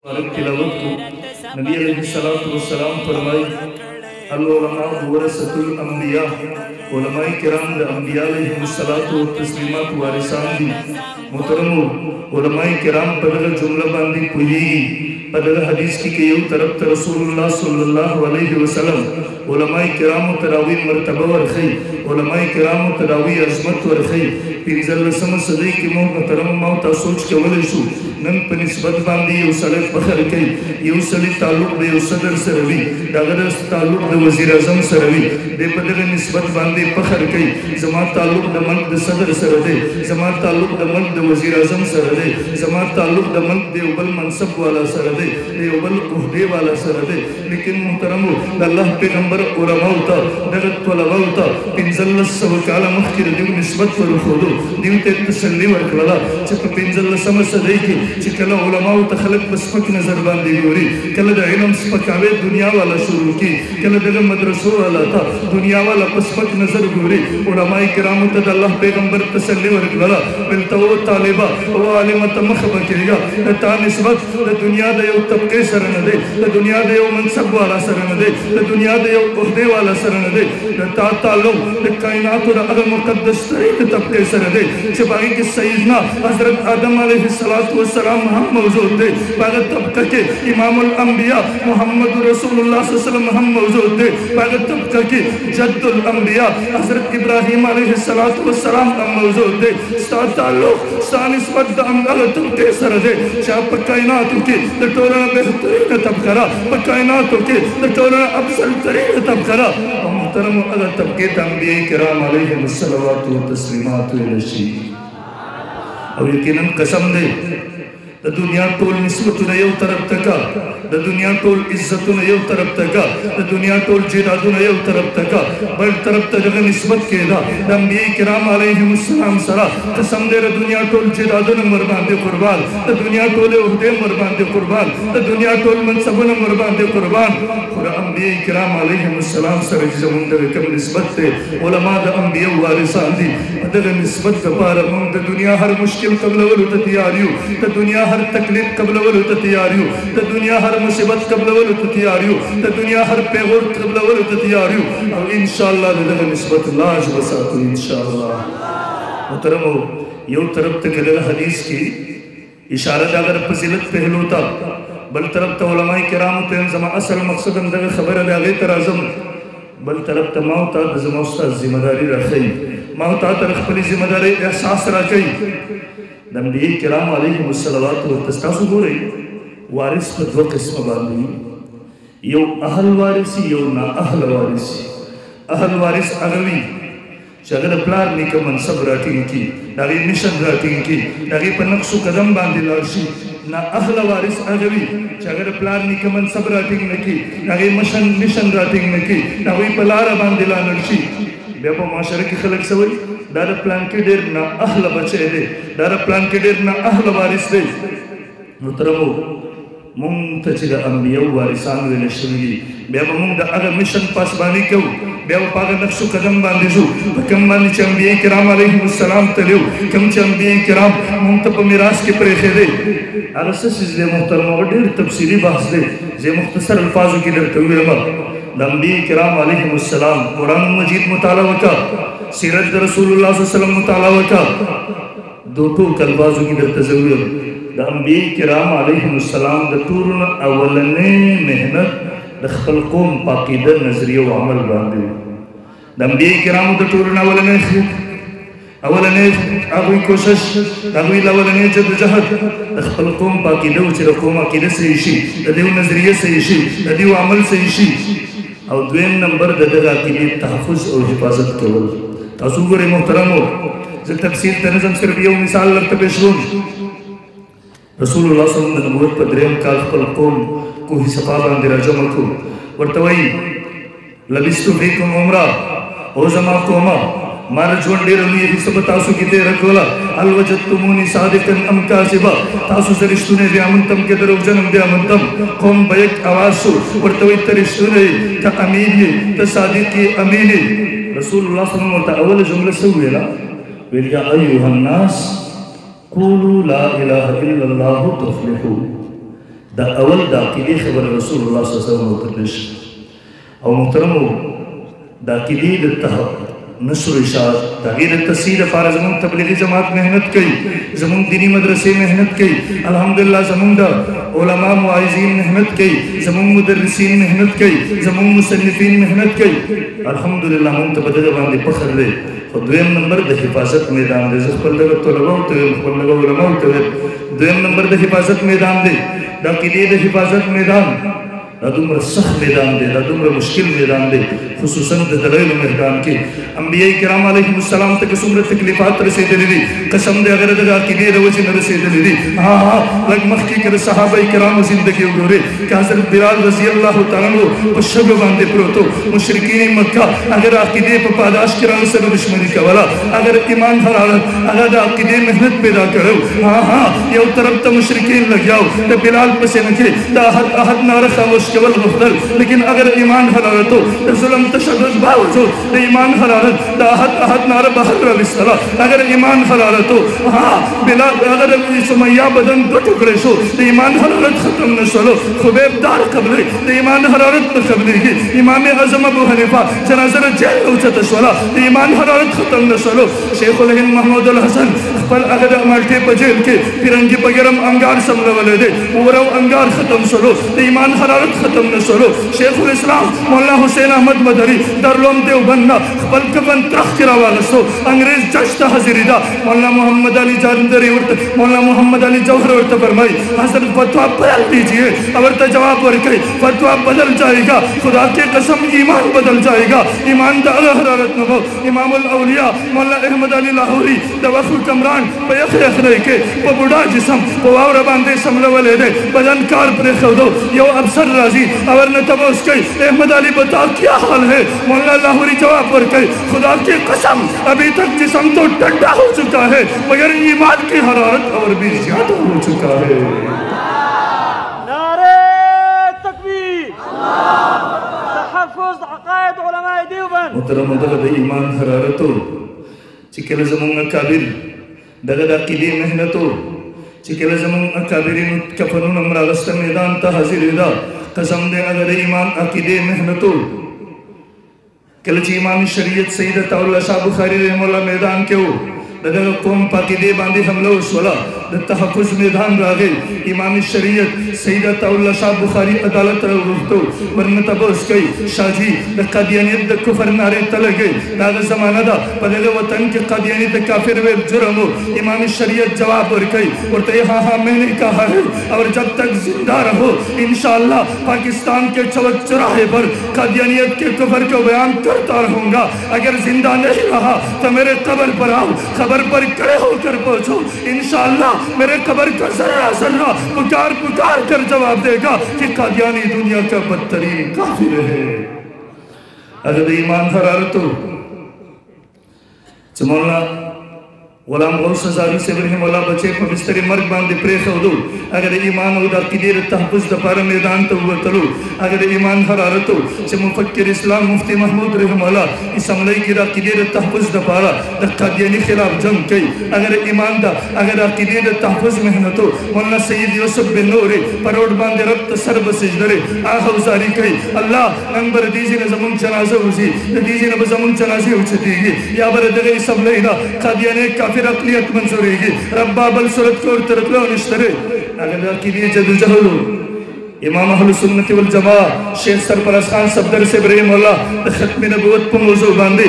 तिलावत को नबी अलैहिस्सलाम फरमाई अल-उलमा वरसतुल अंबिया उलमाए किराम द अंबिया अलैहिस्सलातु व तस्लीमात वारिसान दी मोहतरमो उलमाए किराम पर जुमला बांधी पुई पर हदीस की के यू तरफ रसूलुल्लाह सल्लल्लाहु अलैहि वसल्लम उलमाए किराम तरावी मर्तबा वरखी उलमाए किराम तरावी अजमत वरखी पिंजल सम सदी की मोहतरम मौत सोच के वले शु नन पर निस्बत बांधी यू सले फखर के यू सली ताल्लुक दे सदर सरवी दगर ताल्लुक दे वजीर आजम सरवी दे पदर निस्बत बांधी फखर के जमा ताल्लुक द मन द सदर सर दे जमा ताल्लुक द मन द वजीर आजम सर दे जमा ताल्लुक द मन दे उबल मनसब वाला सर दे उबल उहदे वाला सर दे लेकिन मोहतरम अल्लाह पैगंबर उलमा होता दगत तलबा होता पिंजल सब काला मुखिर दे निस्बत पर खुदो दिल ते तसल्ली वरकला चक पिंजल समस दे की चिकला उलमा तखलक बसपक नजर बांधी गोरी कल द इल्म स्पकावे दुनिया वाला शुरू की कल द मदरसो वाला था दुनिया वाला बसपक नजर गोरी उलमाए किराम तद अल्लाह पैगंबर तसल्ली वरकला बिलतो तालिबा व आलिम तमखब केगा ता निस्बत द दुनिया दे तबके सरन दे द दुनिया दे मनसब वाला सरन दे द दुनिया दे उहदे वाला सरन दे ता ताल्लुक द कायनात द अल मुकद्दस तरीके तबके सरन दे चबाई के सैयदना हजरत आदम अलैहिस्सलातु वस्सलाम हम मौजूद थे बागत तबका के इमामुल अंबिया मोहम्मद रसूलुल्लाह सल्लल्लाहु अलैहि वसल्लम हम मौजूद थे बागत तबका के जद्दुल अंबिया हजरत इब्राहीम अलैहिस्सलातु वस्सलाम हम मौजूद थे सा ताल्लुक सा निस्बत अंगल तबके सर दे शाप कायनात के द टोला बेहतरीन तबकरा कायनात के द टोला अफजल तरीन तबकरा मोहतरम अगर तबके अंबिया किराम अलैहिस्सलातु व तस्लीमात अलैहि और यकीनन कसम दे द दुनिया टोल निस्बत न यो तरफ तका द दुनिया टोल इज्जत न यो तरफ तका द दुनिया टोल जिराद न यो तरफ तका बड़ तरफ तक निस्बत केदा अंबिया किराम अलैहिस्सलाम सरा कसम दे दुनिया टोल जिराद न मरबान दे कुर्बान द दुनिया टोल उहदे मरबान दे कुर्बान द दुनिया टोल मनसब न मरबान दे कुर्बान और अंबिया किराम अलैहिस्सलाम सर जमन दे कम निस्बत थे उलमा द अंबिया वारिसान दी बदल निस्बत पार द दुनिया हर मुश्किल कबल वल तैयारियो द दुनिया हर तकलीफ कबल वल तैयारियो द दुनिया हर मुसीबत कबल वल तैयारियो द दुनिया हर पेगोर कबल वल तैयारियो और इंशाअल्लाह द निस्बत लाज वसात इंशाअल्लाह मुहतरम यो तरफ तक हदीस की इशारा अगर फजीलत पहलूता बल तरफ तो उलमाए किराम ते जमा असल मकसद अंदर खबर है आगे तराजम बल तरफ तमाउता जमा उस्ताद जिम्मेदारी रखई माउता तरफ अपनी जिम्मेदारी एहसास रखई नबी किराम अलैहिस्सलातु व तस्तासु गोरे वारिस पर दो किस्म बांधी यो अहल वारिस यो ना अहल वारिस अगवी शगर प्लार निक मनसब राटिंग की दागी मिशन राटिंग की दागी पर नक्शो कदम बांधी लाशी ना अहल वारिस अगवी शगर प्लार निक मनसब राटिंग नकी दागी मिशन राटिंग नकी दागी पलार बांधी ला नर्शी बेपो माशरे की खलक सवई दार प्लान के डेर ना अहल बचे दे दार प्लान के डेर ना अहल वारिस दे मुतरमो मुंतजिर अंबिया वारिसान वेले शरी बेबा मुंग दा अगर मिशन पास बानी क्यों बेबा पागा नक्शो कदम बांधी जो कम बानी अंबिया किराम अलैहिस्सलाम तलेव कम अंबिया किराम मुंग तप मिरास के परेखे दे अरस सिजले मुहतरम डेर तफसीली बहस दे जे मुख्तसर अल्फाजों की दर तवीरमा अंबिया किराम अलैहिस्सलाम कुरान मजीद मुताला वका सीरत रसूलुल्लाह सल्लल्लाहु अलैहि वसल्लम मुताला वका दो तो कलबाजों की दर तजव्वुर द अंबिया किराम अलैहिस्सलाम द टूरन अवलने मेहनत द खल कौम पाकीदा नजरिया व अमल बांधे द अंबिया किराम द टूरन अवलने अगवी कोशिश अगवी लवलने जदोजहद द खल कौम पाकीदा व कौम अकीदा से इशी द देव नजरिया से इशी द देव अमल से इशी और द्वेम नंबर ददगा के लिए तहफ़्फ़ुज़ और हिफाजत कवल तासुगुर मोहतरमो ज तफसील तनज़म सिर्फ ये मिसाल लगता पेशगुन रसूलुल्लाह सल्लल्लाहु अलैहि वसल्लम नबूवत पदरेम का खल कौम को ही सफाबान दे रजम को वर्तवई लबिस्तु फीकुम उमरा ओ जमा कोमा मार जोंडे रमी ही सब तासु की ते रखोला अल वजतुमुनी सादिकन अम कासिबा तासु सरिश्तुने ब्यामंतम के दरो जन्म ब्यामंतम कौम बैक आवासु वर्तवई तरिश्तुने त अमीनी त सादिकी अमीनी रसूलुल्लाह सल्लल्लाहु अलैहि वसल्लम अवल जुमला सवेला वेलिया अय्युहन नास क़ूलू ला इलाहा इल्लल्लाहु तुफ्लिहू دا اول دا عقیدی خبر رسول اللہ صلی اللہ علیہ وسلم ترش او محترمو دا عقیدی دا نشر اشاعت دا غیر تصحیح پارا زمان تبلیغی جماعت محنت کی زمان دینی مدرسے محنت کی الحمدللہ زمان دا علماء معائزین محنت کی زمان مدرسین محنت کی زمان مصنفین محنت کی الحمدللہ من تبدل باندے پخر لے دویم نمبر دا حفاظت میدان دے زخبر لگا طلبہ ہوتے ہوئے زخبر لگا علماء ہوتے ہوئے دویم نمبر دا حفاظت میدان دے دا قیدی دا حفاظت میدان دا دمر سخت میدان دے دا دمر مشکل میدان دے خصوصاً دا دلائل و مہدان کے انبیاء کرام علیہ السلام تک سمر تکلیفات رسے دلی قسم دے اگر دا قیدی دا وجہ نرسے دلی لگ مخی کر صحابہ کرام زندگی اگورے کہ حضرت بلال رضی اللہ تعالیٰ وہ شب باندے پروتو مشرکین مکہ اگر عقیدے پا پاداش کران سر دشمنی کا والا اگر ایمان حرارت اگر دا عقیدے محنت پیدا کرو یو طرف تا مشرکین لگ جاؤ تا بلال پسے نکے تا احد نار خاموش کول غفدل لیکن اگر ایمان حرارتو تا ظلم تشدد باوجود تا ایمان حرارت تا احد نار بحر رسالہ اگر ایمان حرارتو بلال اگر سمیہ بدن دو ٹکڑے شو تا ایمان حرارت ختم نشولو خبیب دار قبلے تا ایمان حرارت قبلے گی امام اعظم ابو حنیفہ جنازر جیل اوچت شولا تا ایمان حرارت ختم نشولو شیخ الہند محمود الحسن پر اگر مالٹے پا جیل کے پیرنگی پگرم انگار سملہ والے دے ورو انگار ختم شلو تا ایمان حرارت ختم نشلو شیخ الاسلام مولا حسین احمد مدری در لوم دیو بننا خبل کبن ترخ کرا والستو انگریز جشتا حضری دا مولا محمد علی جارندری ورد مولا محمد علی جوہر ورد فرمائی حضرت فتوہ بدل دیجئے ورد جواب ورکے فتوہ بدل جائے گا خدا کے قسم ایمان بدل جائے گا ایمان دا حرارت نبو امام الاولیاء مولا احمد علی لاہوری دوخو کمران پا یخ رہے کے پا بڑا جسم پا واو رباندے سملہ والے دے بدن کار پر خودو یو افسر راضی اور نتبوس کئی احمد علی بتا کیا حال ہے مولا لاہوری جواب پر کئی خدا کی قسم ابھی تک جسم تو ٹھنڈا ہو چکا ہے مگر ایمان کی حرارت اور بھی زیادہ ہو چکا ہے نعرہ تکبیر تحفظ عقائد علماء دیوبند محترم دغد ایمان حرارتو چکل زمون کابل دغد عقیدی محنتو چکل زمون اکابرین کفنون امراغست میدان تا حضر دا قسم دے اگر ایمان عقیدے محنتو کلچ امام شریعت سیدت اللہ شاہ بخاری رحم اللہ میدان کے ہو دغه قوم پاکیدے باندے حملہ وشولا د تحفظ میدان راغے امام شریعت سیدت اللہ شاہ بخاری عدالت رفتو ورنتا بوس کئی شاہ جی د قادیانیت د کفر نارے تلگے داغ زمانہ دا پدغه وطن کے قادیانیت د کافر ویل جرمو امام شریعت جواب ورکئی ورطے ہاں میں نے کہا ہے اور جب تک زندہ رہو انشاءاللہ پاکستان کے چوک چراہے پر قادیانیت کے کفر کو بیان کرتا رہوں گا اگر زندہ نہیں رہا تو میرے قبر پر آؤ خبر پر کڑے ہو کر پہنچو انشاءاللہ میرے قبر کا ذرہ ذرہ پکار کر جواب دے گا کہ قادیانی دنیا کا بدترین کافر ہے اگر ایمان حرارتو مولا غلام غوث ہزاری سے برہم اللہ بچے پا بستر مرگ باندے پریخ ہو دو اگر ایمان ہو دا قدیر تحفظ دا پارا میدان تو ہوا تلو اگر ایمان حرارتو سے مفکر اسلام مفتی محمود رحم اللہ اس عملی کی دا قدیر تحفظ دا پارا دا قادیانی خلاف جنگ کئی اگر ایمان دا اگر دا قدیر تحفظ محنتو مولانا سید یوسف بن نوری پروڑ باندے رب تسر بسجدرے آہ وزاری کئی اللہ نمبر دیزی نظمون چنازہ ہوزی دیزی نظمون چنازی ہوچتی گی یا بردگی اس عملی دا قادیانی پھر اقلیت منظوری گی ربا بل صورت کو ارترکلو نشترے اگر عقیدی جد جہلو امام اہل سنت والجماع شیخ سرپرست خان صفدر سے برہم اللہ ختم نبوت پر موضوع باندے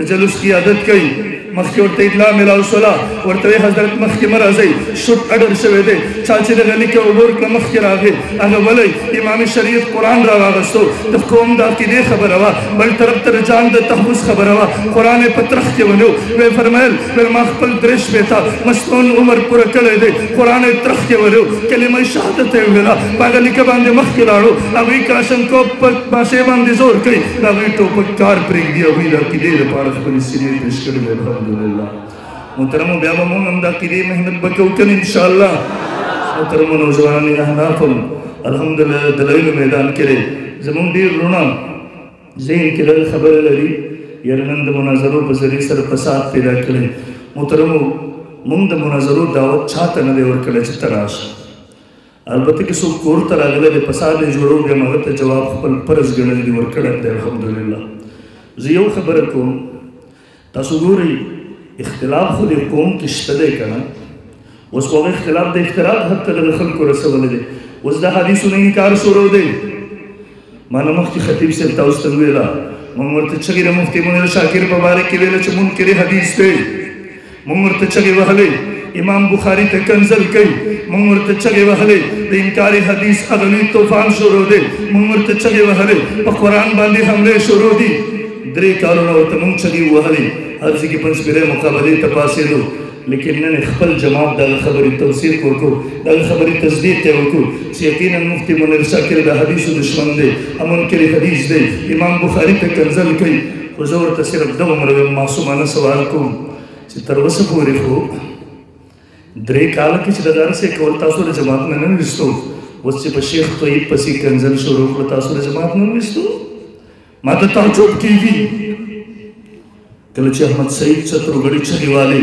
جلوس کی عادت کئی مخی ورطا اطلاع ملاو صلاح ورطوی حضرت مخی مرازی شد اڈر شوے دے چاچی دے غلی کے عبور کا مخی راگے اگر ولی امام شریعت قرآن را آگستو دا قوم دا کی دے خبر ہوا بل طرف تر جان دا تحفظ خبر ہوا قرآن پترخ کے ونو وے فرمائل وے مخپل درش بیتا مستون عمر پورا کلے دے قرآن ترخ کے ونو کلمہ شہادت ہے ویلا پاگلی کے باندے مخی لارو اگوی کاشن کو پاسے باندے زور کئی اگوی ٹوپک کار پریگ دیا ہوئی دا کی دے دا پارخ پر اس سنیت اشکر میں الحمدللہ محترم و بیابمون ہم دا قیدی محنت بکوکن انشاءاللہ محترم و نوجوانی احنافم الحمدللہ دلائل میدان کرے زمون دیر رونا ذہن کے لئے خبر لری یرنند مناظروں بزری سر پساد پیدا کرے محترم و مند مناظروں دعوت چھاتا ندے اور کلے چتراش البته که څوک کور ته راغلی دی فساد یې جوړو بیا هغه ته جواب خپل فرض ګڼلی دی ورکړی دی الحمدلله. زه یو خبره کوم، تاسو ګورئ اختلاف خو د قوم کې شته دی که نه، اوس خو هغه اختلاف د اختلاف حد ته دغه خلکو رسولی دی. اوس د حدیثو نه انکار شروع دی. ما نه مخکې خطیب صاحب تاسو ته وویله، موږ ورته چغې د مفتي منیر شاکر په باره کې ویله چې منکر حدیث دی، موږ ورته چغې وهلې. امام بخاری ته کنزل کوي، موږ ورته چغې وهلې. د انکار حدیث هغه لوی طوفان شروع دی، موږ ورته چغې وهلې. په قرآن باندې حملې شروع دي، 3 کالونه ورته موږ چغې وهلې. هر ځای کې پنځپیرۍ مقابلې ته پاڅېدو، لیکن نن خپل جماعت دغه خبرې توثیق وکړو، دغه خبرې تصدیق یې وکړو چې یقینا مفتي منیر شاکر د حدیثو دشمن دی، منکر حدیث دی، امام بخاري ته کنزل کوي. خو زه ورته صرف دومره معصومانه سوال کوم چې تر اوسه پورې خو 3 کاله کې چې دغه هر څه کول تاسو د جماعت نه نه ویستو، اوس چې په شیخ طیب پسې کنزل شروع کړو تاسو د جماعت نه ویستو. ما ته تعجب کېږي کله چې احمد سعید چتروگڑھی چغې والے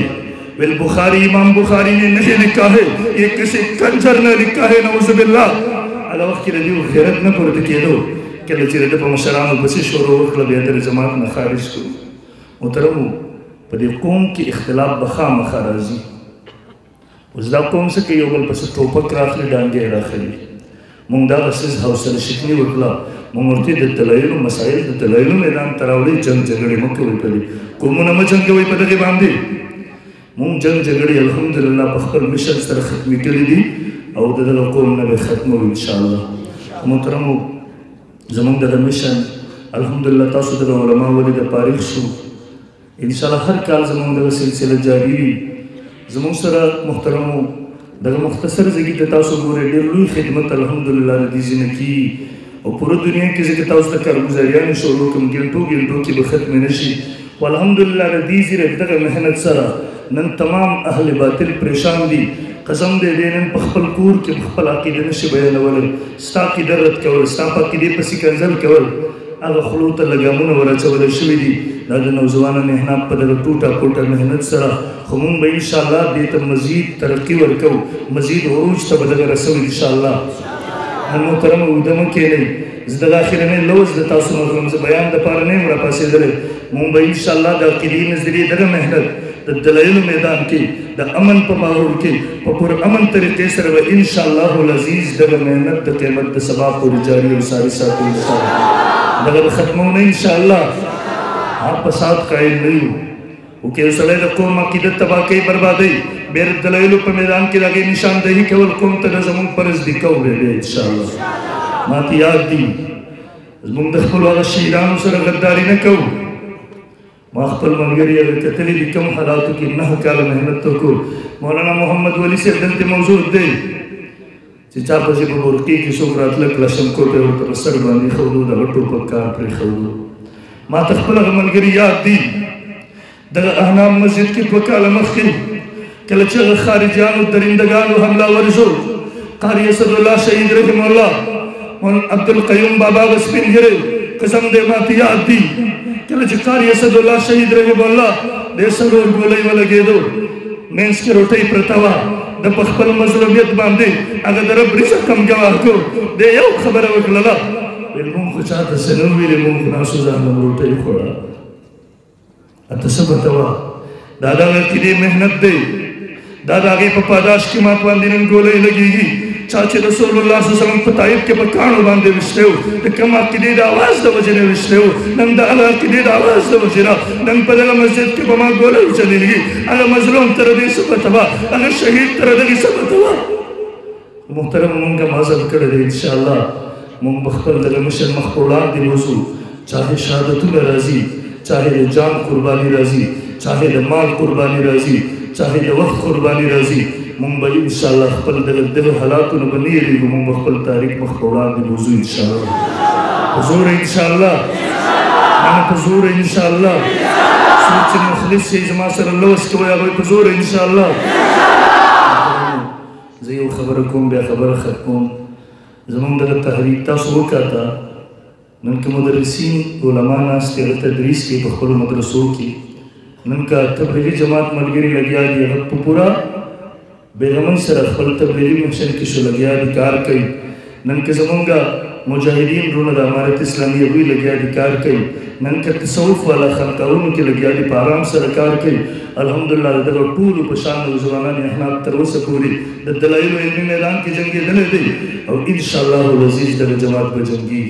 ویل بخاری امام بخاری نے نہیں لکھا ہے، یہ کسی کنجر نے لکھا ہے، نعوذ باللہ. هغه وخت کې د دې غیرت نه پورته کېدو، کله چې د ده په مشرانو پسې شروع وکړه بیا د جماعت نه خارج کړو. محترمو په دې قوم کې اختلاف به خامخا راځي. اوس دا قوم څه کوي، یو بل پسې ټوپک راخلي، ډانګې راخلي. موږ دغه څیز حوصله شکني وکړه، موږ ورته د دلایلو مسایل د دلایلو میدان ته راوړئ. جنګ جګړې مه کوئ، په دې قومونه مه جنګوئ په دغې باندې. مونږ جنګ جګړې الحمدلله په خپل مشن سره ختمې کړي دي او د دغه قوم نه به ختموو انشاءالله. محترمو زمونږ دغه مشن الحمدلله تاسو دغه علما ولې د فارغ شو، انشاءالله هر کال زمونږ دغه سلسله جاري وي. زمونږ سره محترمو دغه مختصر ځای ته تاسو ګورئ ډېر لوی خدمت الحمدلله د دې ځای نه کېږي او پوره دنیا کې ځکه تاسو ته کارګزاریانې شروع کړم ګنټو ګنټو کې به ختمې نه شي. والحمدلله د دې ځای دغه محنت سره نن تمام اهل باطل پریشان دي. قسم دې نن په خپل کور کې خپل عقیده نشي بیانولی، ستا عقیده رد کول، ستا په عقیدې پسې کنځل کول، هغه خولو ته لګامونه ور اچولی شوي دي. دا د نوجوانانو احناف په دغه ټوټه ټوټه محنت سره خو موږ به انشاءالله دې ته مزید ترقي ورکوو، مزید عروج ته به دغه رسوو انشاءالله. محترمه اوږده مه کښېنئ، زه دغه اخرنی لوز د تاسو نه کوم، زه بیان دپاره نه یم راپاڅېدلی. موږ به انشاءالله د عقیدې نظریې دغه محنت د دلایلو میدان کې د امن په ماحول کې په پر امن طریقې سره به انشاءالله العزیز دغه محنت د قیامت د سبا پورې جاري او ساري ساتو انشاءالله. دغه به ختمونه انشاءالله. فساد قائل نه یو او که یو سړی د قوم عقیدت تباه کوي بربادوي، بیا د دلایلو په میدان کې د هغې نشاندهي کول قوم ته د زموږ فرض دي، کوو بیا انشاءالله. ماته یاد دي زموږ د خپلو هغه شهیدانو سره غداري نه کوو. ما خپل ملګري هغه کتلي دي کوم حالاتو کې 9 کاله محنت وکړو. مولانا محمد ولی صاحب دلته موجود دی چې چا پسې په برقي کې څوک راتله کلشنکوټ یې ورته په سر باندې ښودو، دغه ټوپک کار پرېښودو. ما ته خپل هغه ملګري یاد دي دغه احنام مسجد کې 2 کاله مخکې کله چې هغه خارجیانو درندګانو حمله شو، قاري اسدالله شهید رحم الله عبدالقیوم بابا به سپین ږیری قسم دی ماته یاد دي کله چې قاري اسدالله شهید رحم الله د څلور ګولۍ ولګېدو، منځ کې روټۍ پرته وه، د په خپل مظلومیت باندې هغه د رب رزق هم ګواه کړو. د یو خبره وکړله ویل مونږ خو چاته څه نه ویلې، مونږ خو ناسو ځان هم روټۍ خوړه. اته څه پته وه دا د هغه عقیدې محنت دی، دا د هغې په پاداش کې مات باندې نن ګولۍ لګېږي. چا چې رسول الله صلی الله علیه وسلم په طایف کې په کاڼو باندې ویشتی و، د کوم عقیدې د اواز د وجې نه ویشتی و، نن د هغه عقیدې د اواز د وجې نه نن په دغه مسجد کې به ما ګولۍ چلېږي. هغه مظلوم ته د دې څه پته وه، هغه شهید ته د دغې څه پته وه. محترم مونږ هم عزم کړی دی انشاءالله. مونږ به خپل دغه مشر مخ په وړاندې بوځو، چاهې شهادتونه راځي، چاهې د جان قرباني راځي، چاهې د مال قرباني راځي، چاهې د وخت قرباني راځي. مونږ به انشاءالله خپل دغه حالاتو نه به نه یېرېږو، مونږ به خپل تاریخ مخ په وړاندې بوځو انشاءالله. په زوره انشاءالله، مانه په زوره انشاءالله. څوک چې مخلص شي زما سره لوس کوئ هغوی په زوره انشاءالله. زه یو خبره کوم بیا خبره ختموم. زمونږ دغه تحریک تاسو وکاته، نن که مدرسین علما ناست دي هغه تدریس کوي په خپلو مدرسو کې، نن که تبلیغي جماعت ملګري لګیا دي هغه په پوره बेगमन सर खपल तबलीगी मिशन की शुलगिया अधिकार कई नन के जमंगा मुजाहिदीन रोना दा अमारत इस्लामी हुई लगिया अधिकार कई नन के तसव्वुफ वाला खनकाउन के लगिया दी पाराम सरकार कई अल्हम्दुलिल्लाह दगा टूल पशान ज़माना ने अहनाब तरवस पूरी दलाइल इल्मी मैदान की जंगी दले दी और इंशाअल्लाह अज़ीज़ दगा जमात बजंगी